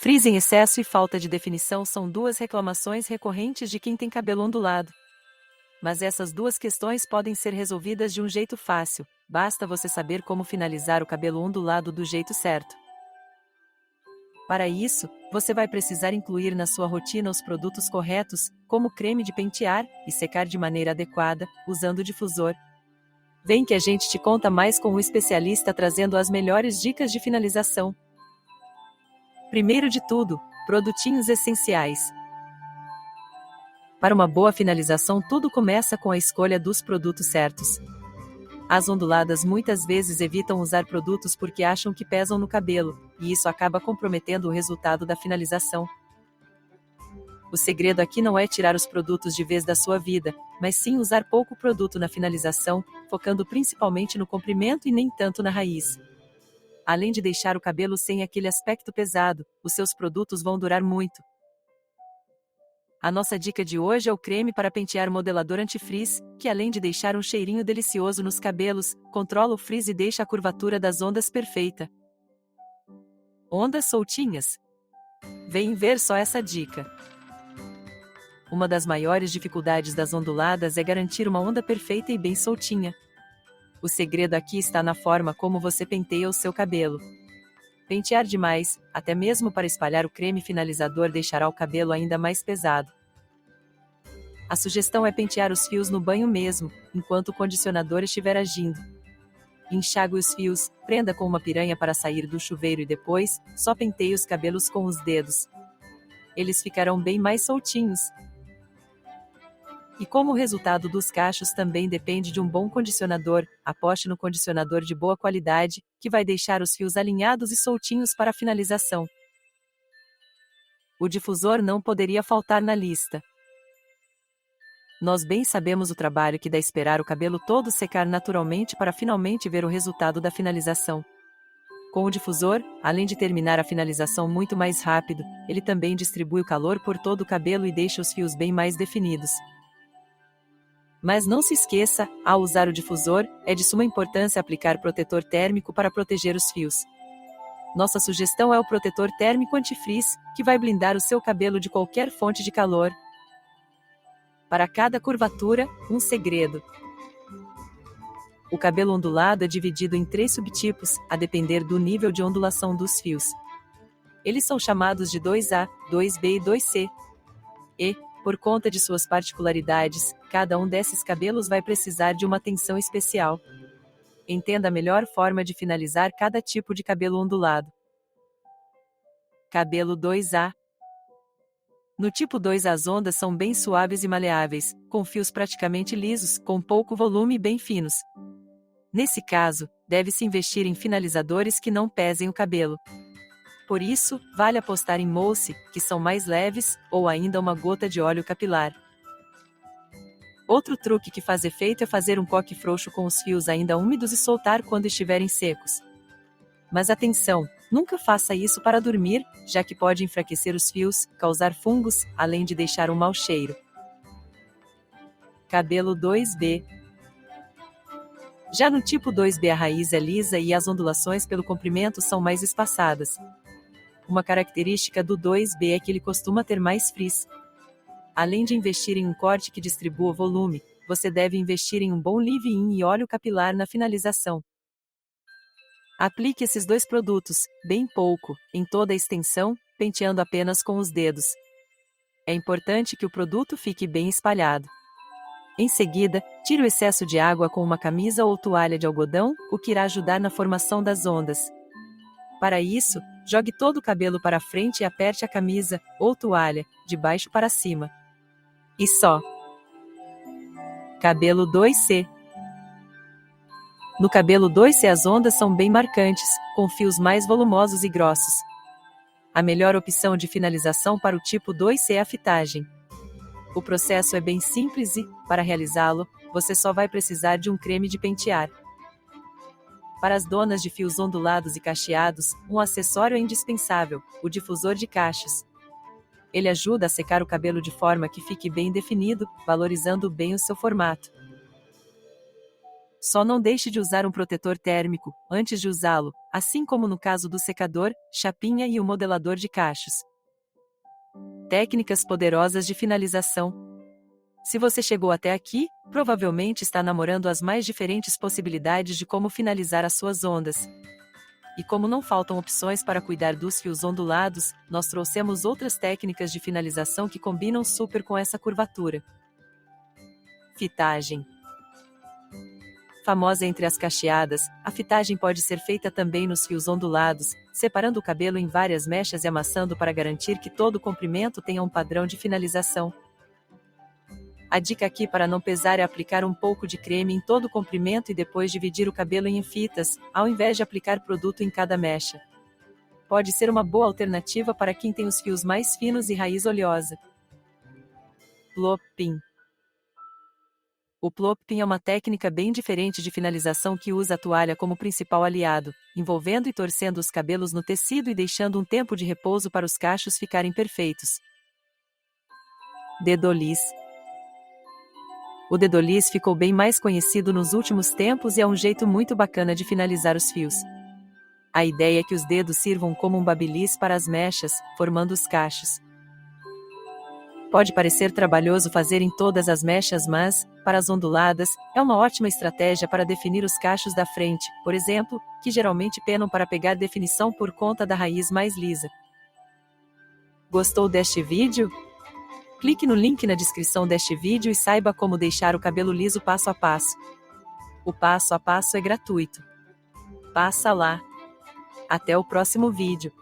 Frizz em excesso e falta de definição são duas reclamações recorrentes de quem tem cabelo ondulado. Mas essas duas questões podem ser resolvidas de um jeito fácil, basta você saber como finalizar o cabelo ondulado do jeito certo. Para isso, você vai precisar incluir na sua rotina os produtos corretos, como creme de pentear, e secar de maneira adequada, usando o difusor. Vem que a gente te conta mais com o especialista trazendo as melhores dicas de finalização. Primeiro de tudo, produtinhos essenciais. Para uma boa finalização, tudo começa com a escolha dos produtos certos. As onduladas muitas vezes evitam usar produtos porque acham que pesam no cabelo, e isso acaba comprometendo o resultado da finalização. O segredo aqui não é tirar os produtos de vez da sua vida, mas sim usar pouco produto na finalização, focando principalmente no comprimento e nem tanto na raiz. Além de deixar o cabelo sem aquele aspecto pesado, os seus produtos vão durar muito. A nossa dica de hoje é o creme para pentear modelador anti-frizz, que além de deixar um cheirinho delicioso nos cabelos, controla o frizz e deixa a curvatura das ondas perfeita. Ondas soltinhas? Vem ver só essa dica. Uma das maiores dificuldades das onduladas é garantir uma onda perfeita e bem soltinha. O segredo aqui está na forma como você penteia o seu cabelo. Pentear demais, até mesmo para espalhar o creme finalizador, deixará o cabelo ainda mais pesado. A sugestão é pentear os fios no banho mesmo, enquanto o condicionador estiver agindo. Enxague os fios, prenda com uma piranha para sair do chuveiro e depois, só penteie os cabelos com os dedos. Eles ficarão bem mais soltinhos. E como o resultado dos cachos também depende de um bom condicionador, aposte no condicionador de boa qualidade, que vai deixar os fios alinhados e soltinhos para a finalização. O difusor não poderia faltar na lista. Nós bem sabemos o trabalho que dá esperar o cabelo todo secar naturalmente para finalmente ver o resultado da finalização. Com o difusor, além de terminar a finalização muito mais rápido, ele também distribui o calor por todo o cabelo e deixa os fios bem mais definidos. Mas não se esqueça, ao usar o difusor, é de suma importância aplicar protetor térmico para proteger os fios. Nossa sugestão é o protetor térmico anti-frizz, que vai blindar o seu cabelo de qualquer fonte de calor. Para cada curvatura, um segredo. O cabelo ondulado é dividido em 3 subtipos, a depender do nível de ondulação dos fios. Eles são chamados de 2A, 2B e 2C. E, por conta de suas particularidades, cada um desses cabelos vai precisar de uma atenção especial. Entenda a melhor forma de finalizar cada tipo de cabelo ondulado. Cabelo 2A. No tipo 2, as ondas são bem suaves e maleáveis, com fios praticamente lisos, com pouco volume e bem finos. Nesse caso, deve-se investir em finalizadores que não pesem o cabelo. Por isso, vale apostar em mousse, que são mais leves, ou ainda uma gota de óleo capilar. Outro truque que faz efeito é fazer um coque frouxo com os fios ainda úmidos e soltar quando estiverem secos. Mas atenção, nunca faça isso para dormir, já que pode enfraquecer os fios, causar fungos, além de deixar um mau cheiro. Cabelo 2B. Já no tipo 2B, a raiz é lisa e as ondulações pelo comprimento são mais espaçadas. Uma característica do 2B é que ele costuma ter mais frizz. Além de investir em um corte que distribua volume, você deve investir em um bom leave-in e óleo capilar na finalização. Aplique esses 2 produtos, bem pouco, em toda a extensão, penteando apenas com os dedos. É importante que o produto fique bem espalhado. Em seguida, tire o excesso de água com uma camisa ou toalha de algodão, o que irá ajudar na formação das ondas. Para isso, jogue todo o cabelo para frente e aperte a camisa, ou toalha, de baixo para cima. E só. Cabelo 2C. No cabelo 2C as ondas são bem marcantes, com fios mais volumosos e grossos. A melhor opção de finalização para o tipo 2C é a fitagem. O processo é bem simples e, para realizá-lo, você só vai precisar de um creme de pentear. Para as donas de fios ondulados e cacheados, um acessório é indispensável, o difusor de cachos. Ele ajuda a secar o cabelo de forma que fique bem definido, valorizando bem o seu formato. Só não deixe de usar um protetor térmico antes de usá-lo, assim como no caso do secador, chapinha e o modelador de cachos. Técnicas poderosas de finalização. Se você chegou até aqui, provavelmente está namorando as mais diferentes possibilidades de como finalizar as suas ondas. E como não faltam opções para cuidar dos fios ondulados, nós trouxemos outras técnicas de finalização que combinam super com essa curvatura. Fitagem. Famosa entre as cacheadas, a fitagem pode ser feita também nos fios ondulados, separando o cabelo em várias mechas e amassando para garantir que todo o comprimento tenha um padrão de finalização. A dica aqui para não pesar é aplicar um pouco de creme em todo o comprimento e depois dividir o cabelo em fitas, ao invés de aplicar produto em cada mecha. Pode ser uma boa alternativa para quem tem os fios mais finos e raiz oleosa. Plopping. O plopping é uma técnica bem diferente de finalização que usa a toalha como principal aliado, envolvendo e torcendo os cabelos no tecido e deixando um tempo de repouso para os cachos ficarem perfeitos. Dedoliz. O dedoliz ficou bem mais conhecido nos últimos tempos e é um jeito muito bacana de finalizar os fios. A ideia é que os dedos sirvam como um babyliss para as mechas, formando os cachos. Pode parecer trabalhoso fazer em todas as mechas, mas, para as onduladas, é uma ótima estratégia para definir os cachos da frente, por exemplo, que geralmente penam para pegar definição por conta da raiz mais lisa. Gostou deste vídeo? Clique no link na descrição deste vídeo e saiba como deixar o cabelo liso passo a passo. O passo a passo é gratuito. Passa lá! Até o próximo vídeo.